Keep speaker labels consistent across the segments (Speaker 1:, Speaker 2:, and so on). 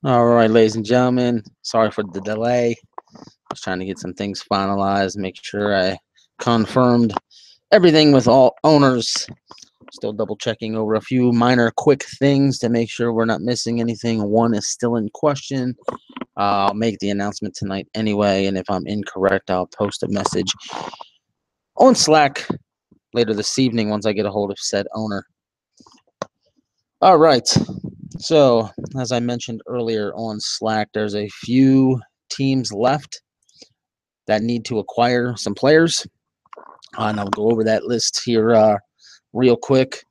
Speaker 1: All right, ladies and gentlemen, sorry for the delay. I was trying to get some things finalized, make sure I confirmed everything with all owners. Still double checking over a few minor quick things to make sure we're not missing anything. One is still in question. I'll make the announcement tonight anyway, and if I'm incorrect, I'll post a message on Slack later this evening once I get a hold of said owner. All right. So, as I mentioned earlier on Slack, there's a few teams left that need to acquire some players. And I'll go over that list here real quick.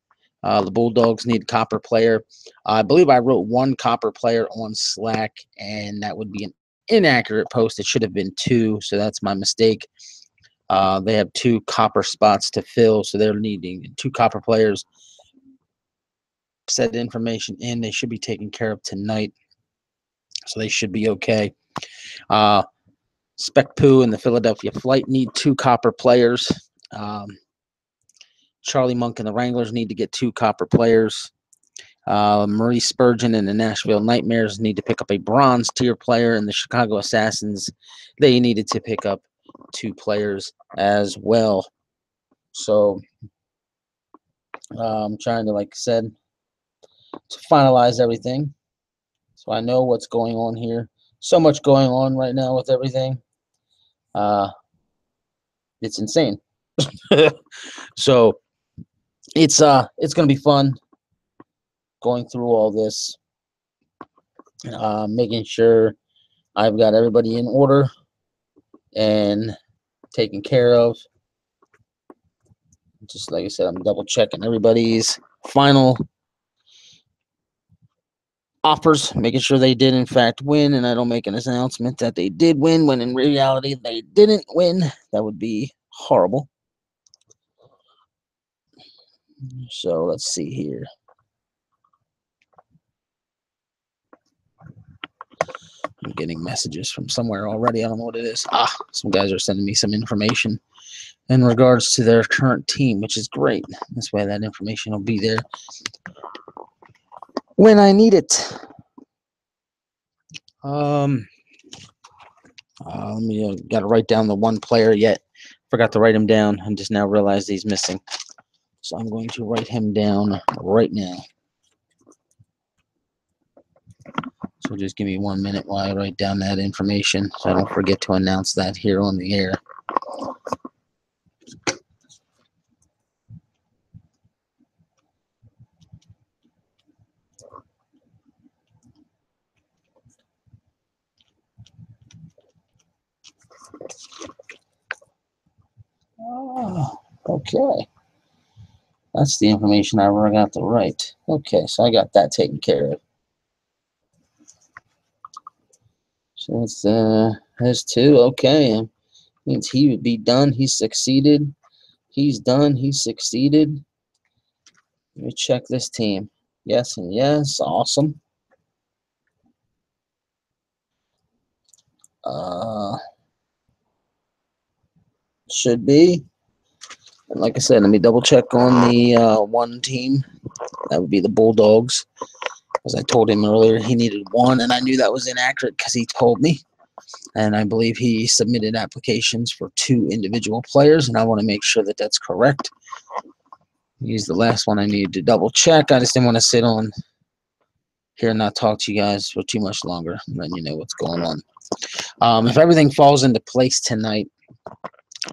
Speaker 1: The Bulldogs need a copper player. I believe I wrote one copper player on Slack, and that would be an inaccurate post. It should have been two, so that's my mistake. They have two copper spots to fill, so they're needing two copper players. Set information in. They should be taken care of tonight, so they should be okay. Spec Poo and the Philadelphia Flight need two copper players. Charlie Monk and the Wranglers need to get two copper players. Marie Spurgeon and the Nashville Nightmares need to pick up a bronze tier player, and the Chicago Assassins, they needed to pick up two players as well. So I'm trying to, like I said, to finalize everything so I know what's going on here. So much going on right now with everything. It's insane. So it's going to be fun going through all this, making sure I've got everybody in order and taken care of. Just like I said, I'm double checking everybody's final offers, making sure they did in fact win, and I don't make an announcement that they did win when in reality they didn't win. That would be horrible. So let's see here. I'm getting messages from somewhere already. I don't know what it is. Some guys are sending me some information in regards to their current team, which is great. This way that information will be there when I need it. Let me got to write down the one player yet. Forgot to write him down and just now realized he's missing. So I'm going to write him down right now. So just give me 1 minute while I write down that information so I don't forget to announce that here on the air. Oh, okay. That's the information I forgot to write. Okay, so I got that taken care of. So it's has two. Okay, means he would be done. He's succeeded. He's done. He's succeeded. Let me check this team. Yes and yes. Awesome. Should be. And like I said, let me double check on the one team. That would be the Bulldogs. As I told him earlier, he needed one, and I knew that was inaccurate because he told me. And I believe he submitted applications for two individual players, and I want to make sure that that's correct. He's the last one I needed to double check. I just didn't want to sit on here and not talk to you guys for too much longer, letting you know what's going on. If everything falls into place tonight,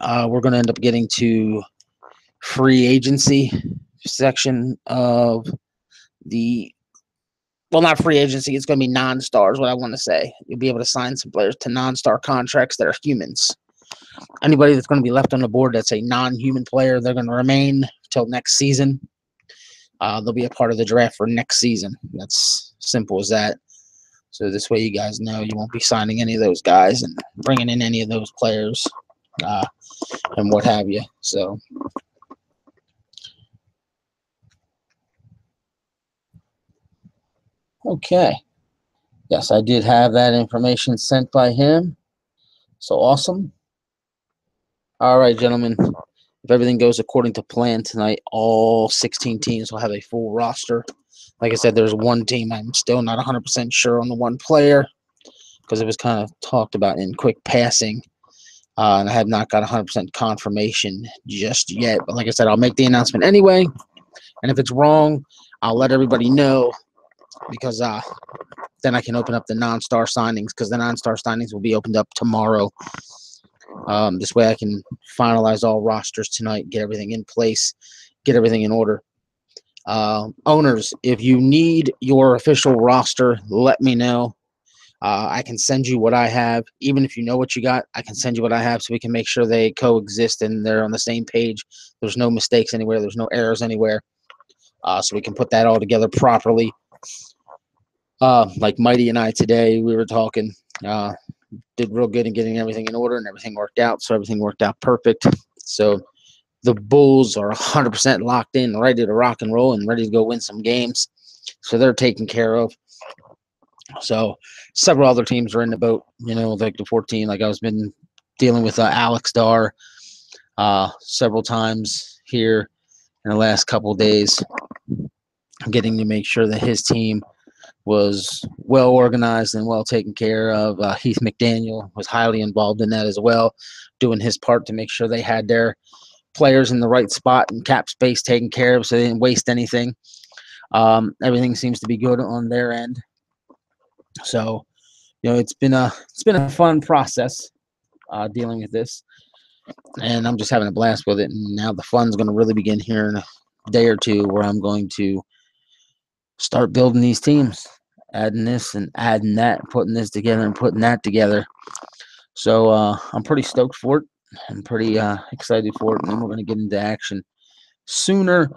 Speaker 1: we're going to end up getting to free agency section of the, well, not free agency, it's going to be non-stars, what I want to say. You'll be able to sign some players to non-star contracts that are humans. Anybody that's going to be left on the board that's a non-human player, they're going to remain till next season. They'll be a part of the draft for next season. That's simple as that. So this way you guys know you won't be signing any of those guys and bringing in any of those players and what have you. So okay. Yes, I did have that information sent by him. So awesome. All right, gentlemen. If everything goes according to plan tonight, all 16 teams will have a full roster. Like I said, there's one team I'm still not 100% sure on the one player because it was kind of talked about in quick passing. And I have not got 100% confirmation just yet. But like I said, I'll make the announcement anyway. And if it's wrong, I'll let everybody know because then I can open up the non-star signings because the non-star signings will be opened up tomorrow. This way I can finalize all rosters tonight, get everything in place, get everything in order. Owners, if you need your official roster, let me know. I can send you what I have. Even if you know what you got, I can send you what I have so we can make sure they coexist and they're on the same page. There's no mistakes anywhere. There's no errors anywhere. So we can put that all together properly. Like Mighty and I today, we were talking. Did real good in getting everything in order, and everything worked out. So everything worked out perfect. So the Bulls are 100% locked in, ready to rock and roll, and ready to go win some games. So they're taken care of. So several other teams are in the boat, like the 14. Like I was been dealing with Alex Dar several times here in the last couple of days, getting to make sure that his team was well organized and well taken care of. Heath McDaniel was highly involved in that as well, doing his part to make sure they had their players in the right spot and cap space taken care of so they didn't waste anything. Everything seems to be good on their end. So, it's been a fun process dealing with this, and I'm just having a blast with it. And now the fun's going to really begin here in a day or two, where I'm going to start building these teams, adding this and adding that, putting this together and putting that together. So I'm pretty stoked for it. I'm pretty excited for it, and then we're going to get into action sooner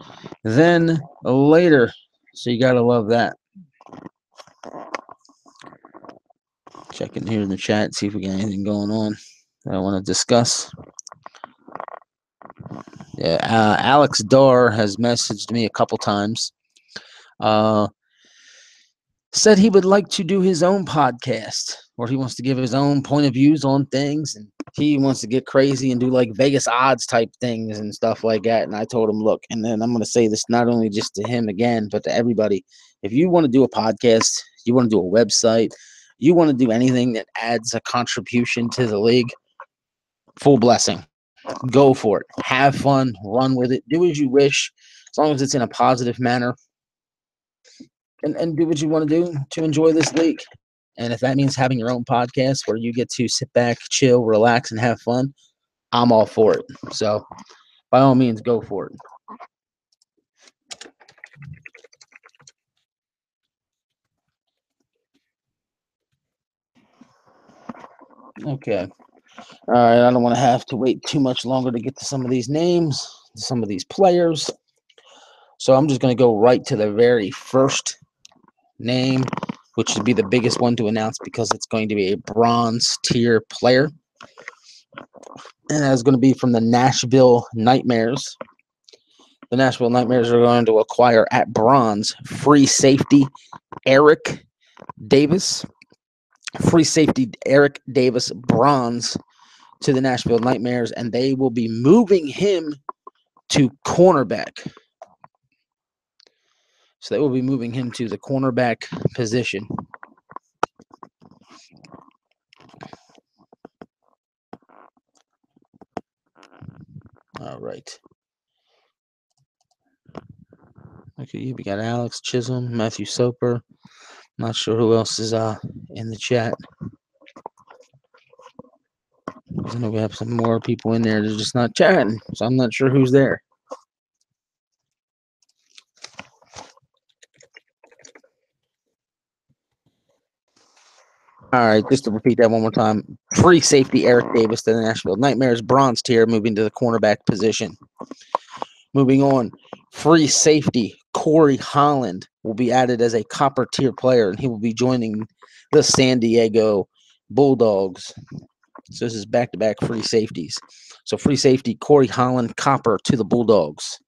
Speaker 1: than later. So you got to love that. Checking here in the chat, see if we got anything going on that I want to discuss. Yeah, Alex Dar has messaged me a couple times. Said he would like to do his own podcast, or he wants to give his own point of views on things, and he wants to get crazy and do like Vegas odds type things and stuff like that. And I told him, look, and then I'm going to say this not only just to him again, but to everybody. If you want to do a podcast, you want to do a website, you want to do anything that adds a contribution to the league, full blessing. Go for it. Have fun. Run with it. Do as you wish, as long as it's in a positive manner. And do what you want to do to enjoy this league. And if that means having your own podcast where you get to sit back, chill, relax, and have fun, I'm all for it. So by all means, go for it. Okay. All right. I don't want to have to wait too much longer to get to some of these names, to some of these players. So I'm just going to go right to the very first name, which would be the biggest one to announce because it's going to be a bronze tier player. And that's going to be from the Nashville Nightmares. The Nashville Nightmares are going to acquire at bronze free safety Eric Davis. Free safety Eric Davis, bronze, to the Nashville Nightmares, and they will be moving him to cornerback. So they will be moving him to the cornerback position. All right. Okay, we got Alex Chisholm, Matthew Soper. Not sure who else is in the chat. I know we have some more people in there. They're just not chatting, so I'm not sure who's there. All right, just to repeat that one more time. Free safety Eric Davis to the Nashville Nightmares, bronze tier, moving to the cornerback position. Moving on, free safety Corey Holland will be added as a copper tier player, and he will be joining the San Diego Bulldogs. So this is back-to-back free safeties. So free safety Corey Holland, copper, to the Bulldogs.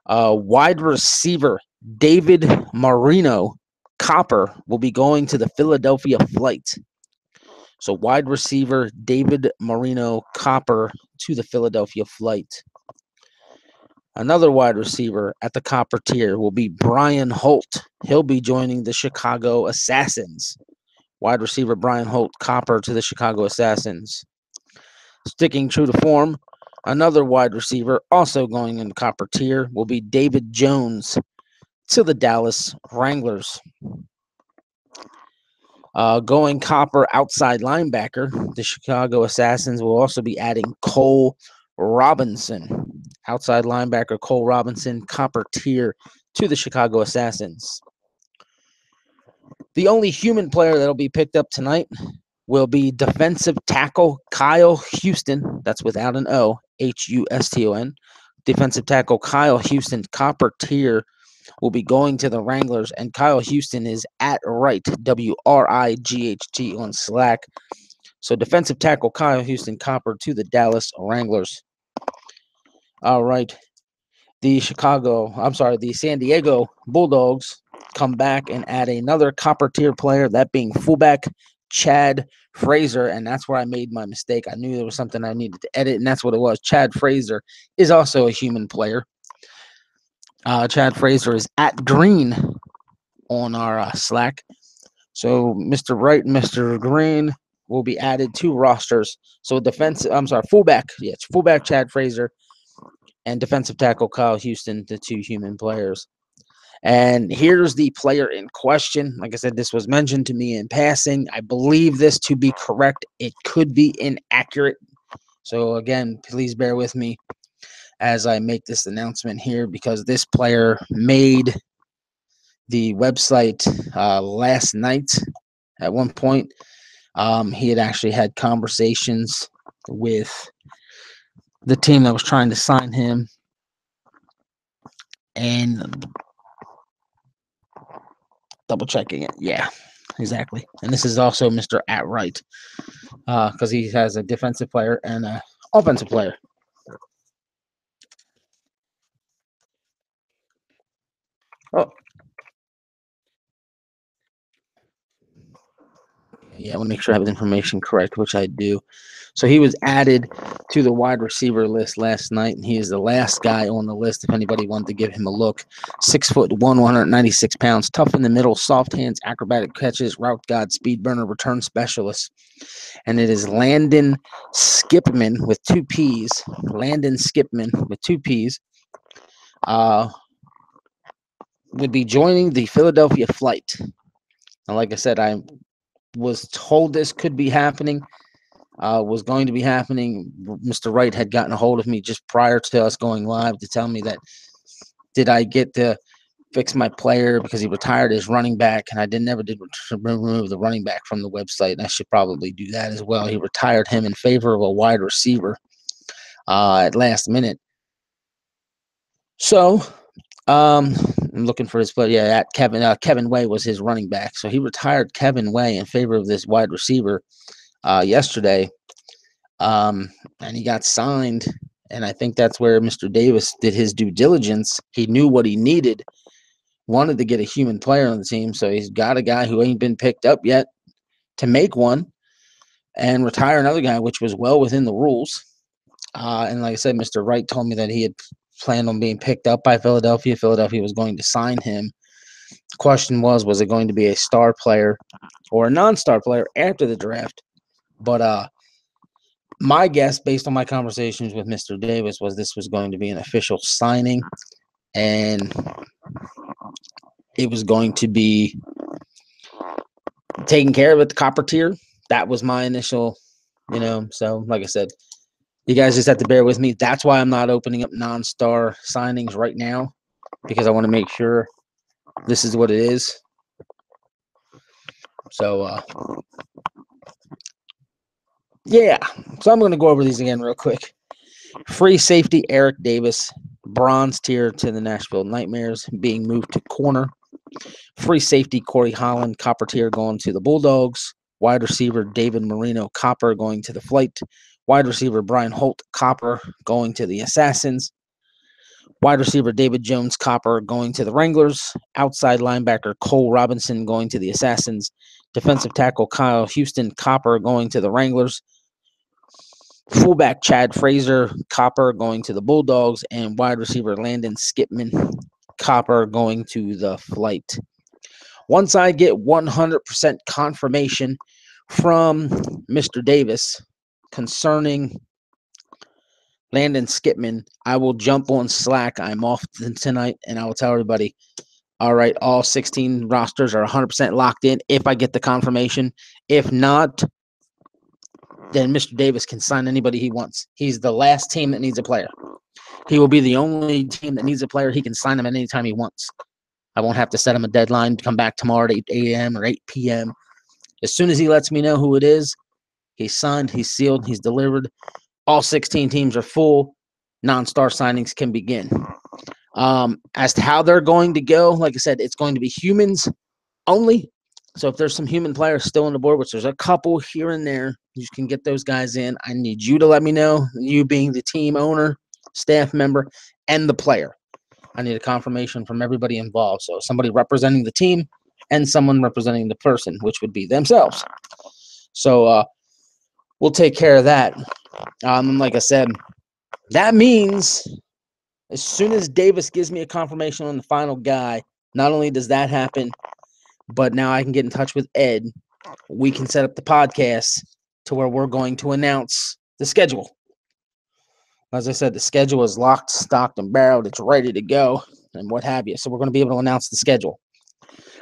Speaker 1: Wide receiver David Marino, copper, will be going to the Philadelphia Flight. So wide receiver David Marino, copper, to the Philadelphia Flight. Another wide receiver at the copper tier will be Brian Holt. He'll be joining the Chicago Assassins. Wide receiver Brian Holt, copper to the Chicago Assassins. Sticking true to form, another wide receiver also going in the copper tier will be David Jones to the Dallas Wranglers. Going copper outside linebacker, the Chicago Assassins will also be adding Cole Robinson. Outside linebacker Cole Robinson, copper tier to the Chicago Assassins. The only human player that will be picked up tonight will be defensive tackle Kyle Houston. That's without an O, Houston. Defensive tackle Kyle Houston, copper tier, will be going to the Wranglers, and Kyle Houston is at right, WRIGHT on Slack. So defensive tackle Kyle Houston, copper to the Dallas Wranglers. All right. The San Diego Bulldogs come back and add another copper tier player, that being fullback Chad Fraser, and that's where I made my mistake. I knew there was something I needed to edit, and that's what it was. Chad Fraser is also a human player. Chad Fraser is at green on our Slack. So Mr. Wright and Mr. Green will be added to rosters. So fullback. Yeah, it's fullback Chad Fraser and defensive tackle Kyle Houston, the two human players. And here's the player in question. Like I said, this was mentioned to me in passing. I believe this to be correct. It could be inaccurate. So again, please bear with me as I make this announcement here, because this player made the website last night at one point. He had actually had conversations with the team that was trying to sign him, and double checking it. Yeah, exactly. And this is also Mr. Atwright, because he has a defensive player and an offensive player. Oh, yeah, I want to make sure I have the information correct, which I do. So he was added to the wide receiver list last night, and he is the last guy on the list if anybody wanted to give him a look. 6'1", 196 pounds, tough in the middle, soft hands, acrobatic catches, route god, speed burner, return specialist. And it is Landon Skipman with two P's. Landon Skipman with two P's would be joining the Philadelphia Flight. And like I said, I was told this could be happening. Was going to be happening. Mr. Wright had gotten a hold of me just prior to us going live to tell me that did I get to fix my player because he retired as running back, and I never did remove the running back from the website, and I should probably do that as well. He retired him in favor of a wide receiver at last minute. So I'm looking for his player. Yeah, at Kevin Way was his running back, so he retired Kevin Way in favor of this wide receiver yesterday, and he got signed, and I think that's where Mr. Davis did his due diligence. He knew what he needed, wanted to get a human player on the team, so he's got a guy who ain't been picked up yet to make one and retire another guy, which was well within the rules. And like I said, Mr. Wright told me that he had planned on being picked up by Philadelphia. Philadelphia was going to sign him. The question was it going to be a star player or a non-star player after the draft? But my guess, based on my conversations with Mr. Davis, was this was going to be an official signing, and it was going to be taken care of at the copper tier. That was my initial, so like I said, you guys just have to bear with me. That's why I'm not opening up non-star signings right now, because I want to make sure this is what it is. So, yeah. So I'm going to go over these again real quick. Free safety Eric Davis, bronze tier to the Nashville Nightmares, being moved to corner. Free safety Corey Holland, copper tier, going to the Bulldogs. Wide receiver David Marino, copper, going to the Flight. Wide receiver Brian Holt, copper, going to the Assassins. Wide receiver David Jones, copper, going to the Wranglers. Outside linebacker Cole Robinson, going to the Assassins. Defensive tackle Kyle Houston, copper, going to the Wranglers. Fullback Chad Fraser Copper going to the Bulldogs, and wide receiver Landon Skipman Copper going to the Flight. Once I get 100% confirmation from Mr. Davis concerning Landon Skipman, I will jump on Slack. I'm off tonight, and I will tell everybody, all right, all 16 rosters are 100% locked in if I get the confirmation. If not, then Mr. Davis can sign anybody he wants. He's the last team that needs a player. He will be the only team that needs a player. He can sign him at any time he wants. I won't have to set him a deadline to come back tomorrow at 8 a.m. or 8 p.m. As soon as he lets me know who it is, he's signed, he's sealed, he's delivered. All 16 teams are full. Non-star signings can begin. As to how they're going to go, like I said, it's going to be humans only. So if there's some human players still on the board, which there's a couple here and there, you can get those guys in. I need you to let me know, you being the team owner, staff member, and the player. I need a confirmation from everybody involved. So somebody representing the team and someone representing the person, which would be themselves. So we'll take care of that. Like I said, that means as soon as Davis gives me a confirmation on the final guy, not only does that happen, but now I can get in touch with Ed. We can set up the podcast to where we're going to announce the schedule. As I said, the schedule is locked, stocked, and barreled. It's ready to go and what have you. So we're going to be able to announce the schedule.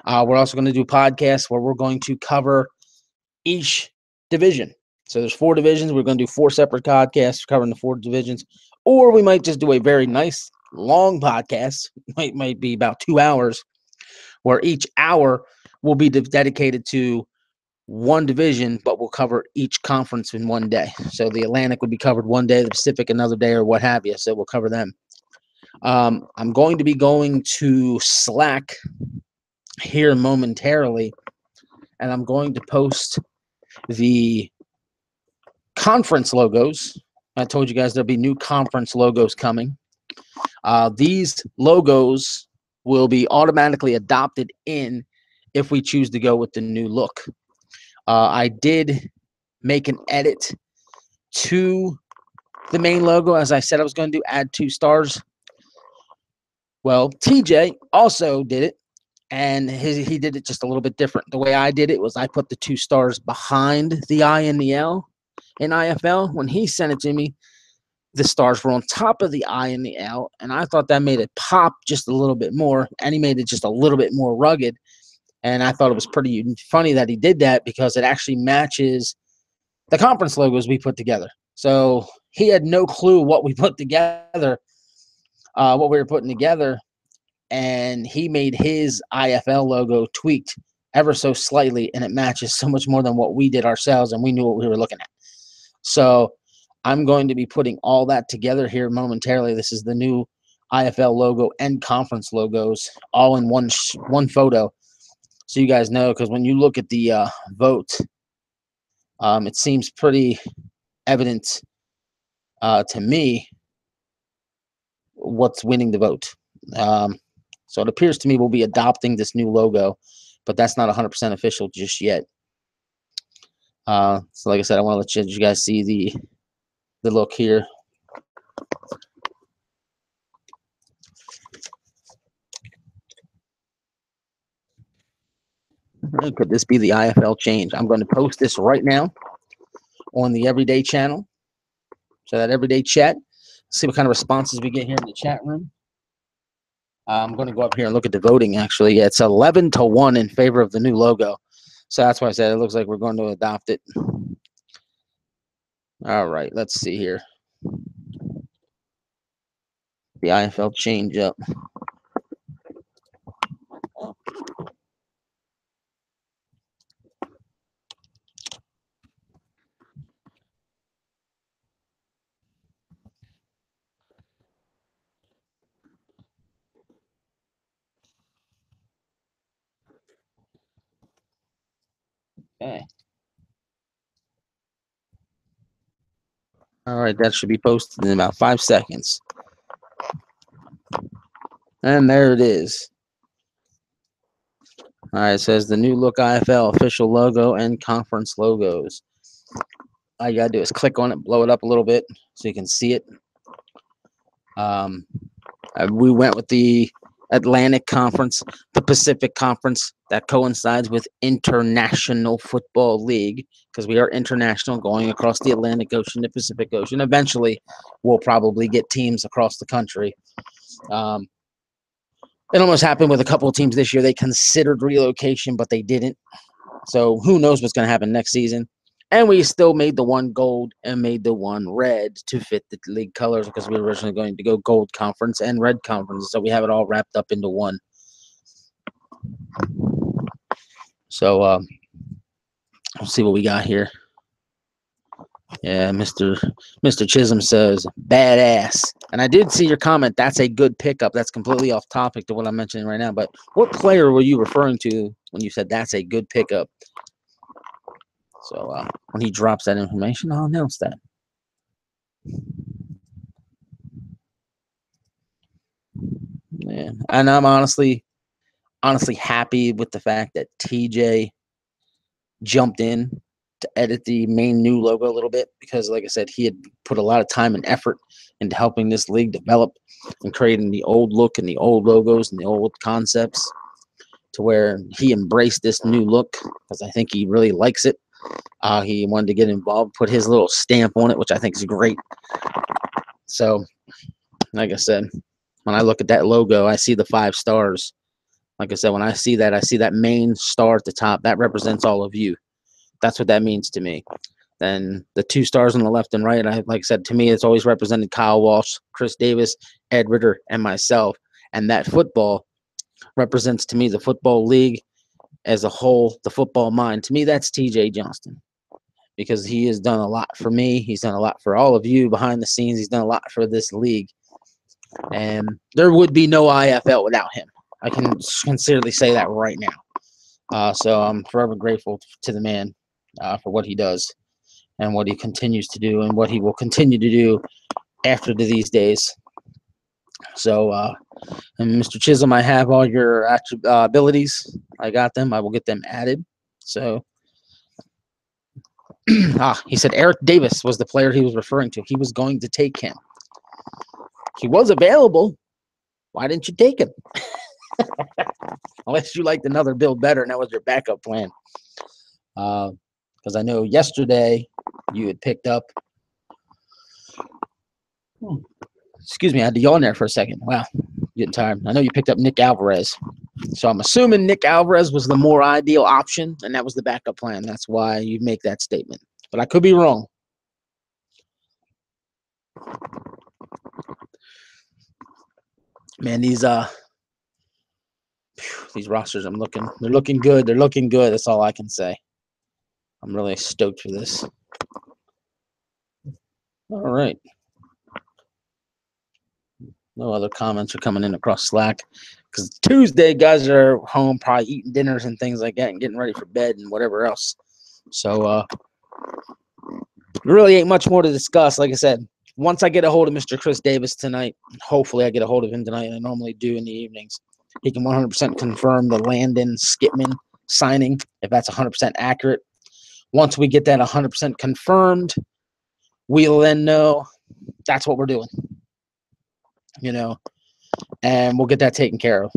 Speaker 1: We're also going to do podcasts where we're going to cover each division. So there's 4 divisions. We're going to do 4 separate podcasts covering the 4 divisions. Or we might just do a very nice, long podcast. Might be about 2 hours, where each hour will be dedicated to one division, but we'll cover each conference in one day. So the Atlantic would be covered one day, the Pacific another day, or what have you. So we'll cover them. I'm going to be going to Slack here momentarily, and I'm going to post the conference logos. I told you guys there'll be new conference logos coming. These logos will be automatically adopted in if we choose to go with the new look. I did make an edit to the main logo, as I said I was going to do, add 2 stars. Well, TJ also did it, and he did it just a little bit different. The way I did it was I put the 2 stars behind the I and the L in IFL. When he sent it to me, the stars were on top of the I and the L, and I thought that made it pop just a little bit more, and he made it just a little bit more rugged. And I thought it was pretty funny that he did that because it actually matches the conference logos we put together. So he had no clue what we put together, what we were putting together, and he made his IFL logo tweaked ever so slightly, and it matches so much more than what we did ourselves, and we knew what we were looking at. So I'm going to be putting all that together here momentarily. This is the new IFL logo and conference logos all in one photo. So you guys know, because when you look at the vote, it seems pretty evident to me what's winning the vote. So it appears to me we'll be adopting this new logo, but that's not 100% official just yet. So like I said, I want to let you guys see the look here. Could this be the IFL change? I'm going to post this right now on the Everyday channel. So that Everyday chat, see what kind of responses we get here in the chat room. I'm going to go up here and look at the voting, actually. Yeah, it's 11-1 in favor of the new logo. So that's why I said it looks like we're going to adopt it. All right, let's see here. The IFL change up. Okay. All right, that should be posted in about 5 seconds. And there it is. All right, it says the new look IFL official logo and conference logos. All you got to do is click on it, blow it up a little bit so you can see it. We went with the Atlantic Conference, the Pacific Conference. That coincides with International Football League because we are international going across the Atlantic Ocean, the Pacific Ocean. Eventually, we'll probably get teams across the country. It almost happened with a couple of teams this year. They considered relocation, but they didn't. So who knows what's going to happen next season. And we still made the one gold and made the one red to fit the league colors because we were originally going to go gold conference and red conference. So we have it all wrapped up into one. So let's see what we got here. Yeah, Mr. Chisholm says, badass. And I did see your comment. That's a good pickup. That's completely off topic to what I'm mentioning right now. But what player were you referring to when you said that's a good pickup? So when he drops that information, I'll announce that. Yeah, and I'm honestly happy with the fact that TJ jumped in to edit the main new logo a little bit because, like I said, he had put a lot of time and effort into helping this league develop and creating the old look and the old logos and the old concepts to where he embraced this new look because I think he really likes it. He wanted to get involved, put his little stamp on it, which I think is great. So, like I said, when I look at that logo, I see the 5 stars. Like I said, when I see that main star at the top. That represents all of you. That's what that means to me. Then the 2 stars on the left and right, like I said, to me, it's always represented Kyle Walsh, Chris Davis, Ed Ritter, and myself. And that football represents to me the football league as a whole, the football mind. To me, that's TJ Johnston because he has done a lot for me. He's done a lot for all of you behind the scenes. He's done a lot for this league. And there would be no IFL without him. I can sincerely say that right now. So I'm forever grateful to the man for what he does and what he continues to do and what he will continue to do after these days. So, and Mr. Chisholm, I have all your abilities. I got them. I will get them added. So, he said Eric Davis was the player he was referring to. He was going to take him. He was available. Why didn't you take him? Unless you liked another build better and that was your backup plan. Because I know yesterday you had picked up. Excuse me, I had to yawn there for a second. Wow, getting tired. I know you picked up Nick Alvarez. So I'm assuming Nick Alvarez was the more ideal option, and that was the backup plan. That's why you make that statement. But I could be wrong. Man, these rosters, they're looking good. They're looking good. That's all I can say. I'm really stoked for this. All right. No other comments are coming in across Slack because Tuesday, guys are home probably eating dinners and things like that and getting ready for bed and whatever else. So really ain't much more to discuss. Like I said, once I get a hold of Mr. Chris Davis tonight, hopefully I get a hold of him tonight. I normally do in the evenings. He can 100% confirm the Landon Skipman signing if that's 100% accurate. Once we get that 100% confirmed, we'll then know that's what we're doing. And we'll get that taken care of.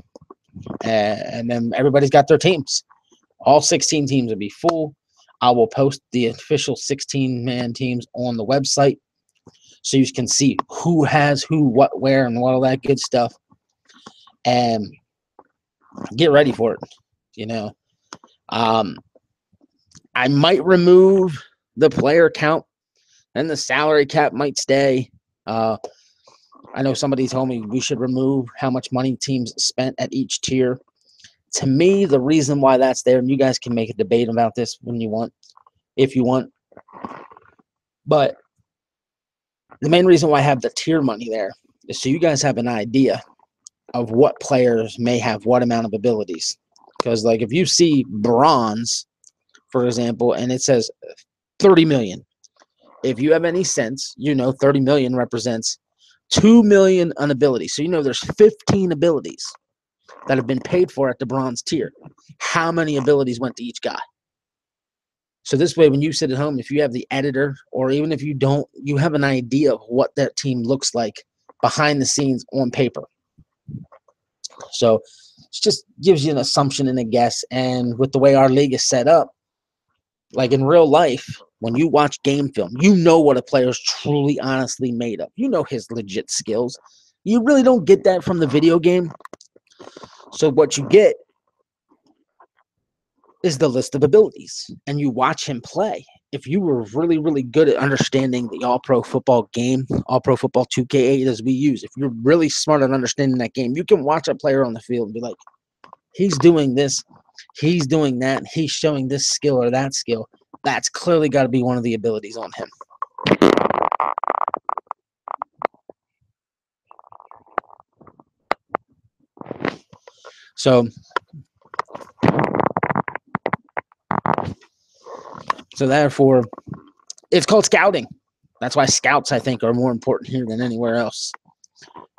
Speaker 1: And then everybody's got their teams. All 16 teams will be full. I will post the official 16-man teams on the website so you can see who has who, what, where, and all that good stuff. And get ready for it. I might remove the player count and the salary cap might stay. I know somebody told me we should remove how much money teams spent at each tier. To me, the reason why that's there, and you guys can make a debate about this when you want, if you want. But the main reason why I have the tier money there is so you guys have an idea of what players may have what amount of abilities. Because, like, if you see bronze, for example, and it says 30 million, if you have any sense, 30 million represents 2 million on abilities. So there's 15 abilities that have been paid for at the bronze tier. How many abilities went to each guy? So this way, when you sit at home, if you have the editor, or even if you don't, you have an idea of what that team looks like behind the scenes on paper. So it just gives you an assumption and a guess. And with the way our league is set up, like in real life, when you watch game film, you know what a player is truly, honestly made of. You know his legit skills. You really don't get that from the video game. So what you get is the list of abilities, and you watch him play. If you were really, really good at understanding the all-pro football game, all-pro football 2K8 as we use, if you're really smart at understanding that game, you can watch a player on the field and be like, he's doing this, he's doing that, he's showing this skill or that skill. That's clearly got to be one of the abilities on him. So therefore, it's called scouting. That's why scouts, I think, are more important here than anywhere else.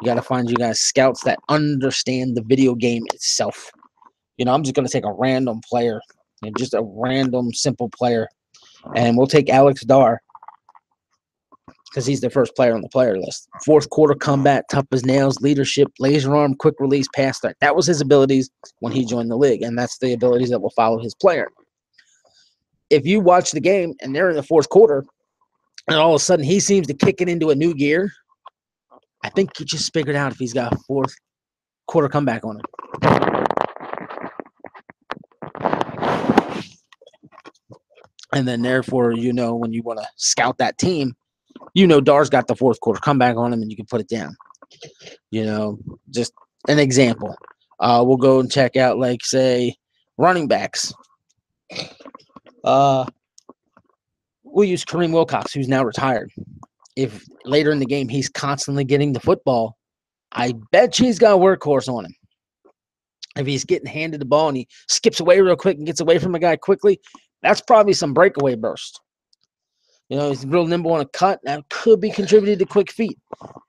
Speaker 1: You got to find you guys scouts that understand the video game itself. You know, I'm just going to take a random player, just a random, simple player, and we'll take Alex Dar because he's the first player on the player list. Fourth quarter combat, tough as nails, leadership, laser arm, quick release, pass threat. That was his abilities when he joined the league, and that's the abilities that will follow his player. If you watch the game and they're in the fourth quarter, and all of a sudden he seems to kick it into a new gear, I think you just figured out if he's got a fourth quarter comeback on him. And then therefore, you know, when you want to scout that team, you know Dar's got the fourth quarter comeback on him and you can put it down. You know, just an example. We'll go and check out, like, say, running backs. We'll use Kareem Wilcox, who's now retired. If later in the game he's constantly getting the football, I bet he's got a workhorse on him. If he's getting handed the ball and he skips away real quick and gets away from a guy quickly, that's probably some breakaway burst. You know, he's real nimble on a cut. That could be contributed to quick feet.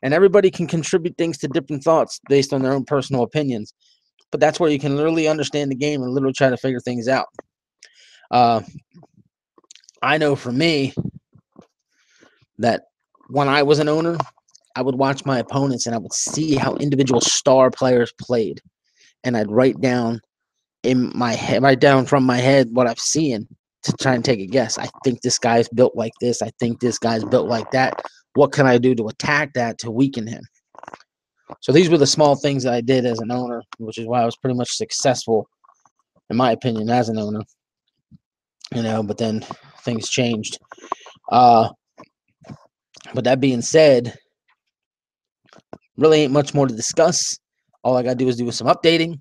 Speaker 1: And everybody can contribute things to different thoughts based on their own personal opinions. But that's where you can literally understand the game and literally try to figure things out. I know for me that when I was an owner, I would watch my opponents and I would see how individual star players played. And I'd write down in my head, write down from my head what I've seen to try and take a guess. I think this guy's built like this. I think this guy's built like that. What can I do to attack that to weaken him? So these were the small things that I did as an owner, which is why I was pretty much successful, in my opinion, as an owner. You know, but then things changed. But that being said, really ain't much more to discuss. All I got to do is do some updating,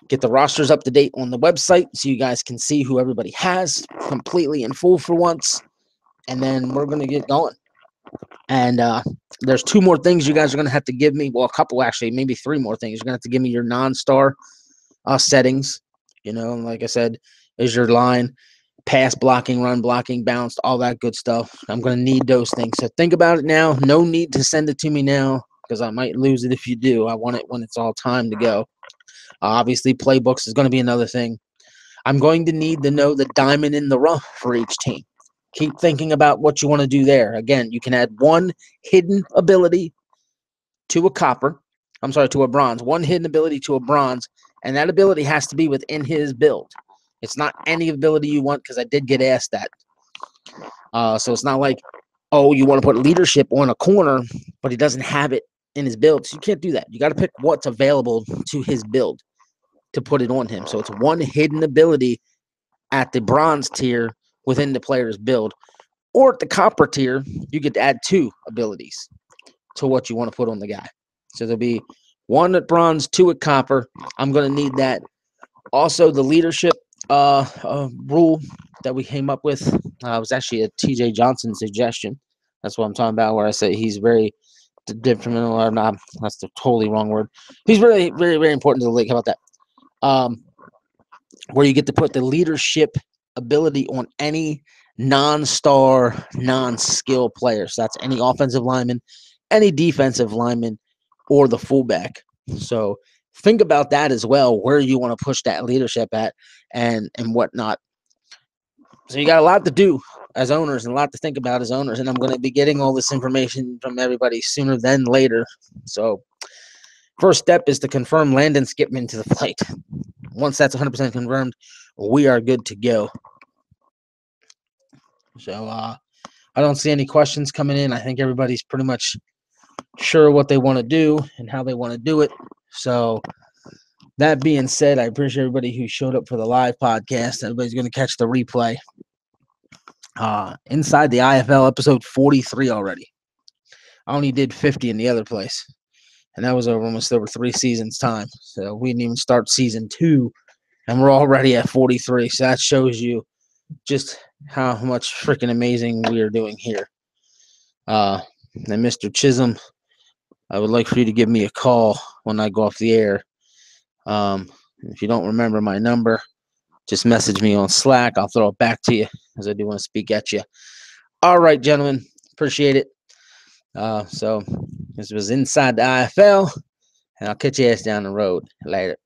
Speaker 1: get the rosters up to date on the website so you guys can see who everybody has completely in full for once. And then we're going to get going. And there's two more things you guys are going to have to give me. Well, a couple, actually, maybe three more things. You're going to have to give me your non-star settings. You know, like I said, is your line, pass blocking, run blocking, bounced, all that good stuff. I'm going to need those things. So think about it now. No need to send it to me now because I might lose it if you do. I want it when it's all time to go. Obviously, playbooks is going to be another thing. I'm going to need to know the diamond in the rough for each team. Keep thinking about what you want to do there. Again, you can add one hidden ability to a copper. I'm sorry, to a bronze. One hidden ability to a bronze, and that ability has to be within his build. It's not any ability you want because I did get asked that. So it's not like, oh, you want to put leadership on a corner, but he doesn't have it in his build. So you can't do that. You got to pick what's available to his build to put it on him. So it's one hidden ability at the bronze tier within the player's build. Or at the copper tier, you get to add two abilities to what you want to put on the guy. So there'll be one at bronze, two at copper. I'm going to need that. Also, the leadership rule that we came up with was actually a TJ Johnson suggestion. That's what I'm talking about, where I say he's very detrimental, or not. That's the totally wrong word. He's really, very, very important to the league. How about that? Where you get to put the leadership ability on any non-star, non-skill player. So that's any offensive lineman, any defensive lineman, or the fullback. So think about that as well, where you want to push that leadership at and whatnot. So you got a lot to do as owners and a lot to think about as owners. And I'm going to be getting all this information from everybody sooner than later. So first step is to confirm Landon Skipman to the flight. Once that's 100% confirmed, we are good to go. So I don't see any questions coming in. I think everybody's pretty much sure what they want to do and how they want to do it. So that being said, I appreciate everybody who showed up for the live podcast. Everybody's going to catch the replay. Inside the IFL episode 43 already. I only did 50 in the other place. And that was almost over 3 seasons' time. So we didn't even start season 2, and we're already at 43. So that shows you just how much freaking amazing we are doing here. And Mr. Chisholm, I would like for you to give me a call when I go off the air. If you don't remember my number, just message me on Slack. I'll throw it back to you, as I do want to speak at you. All right, gentlemen. Appreciate it. So this was Inside the IFL, and I'll catch you ass down the road. Later.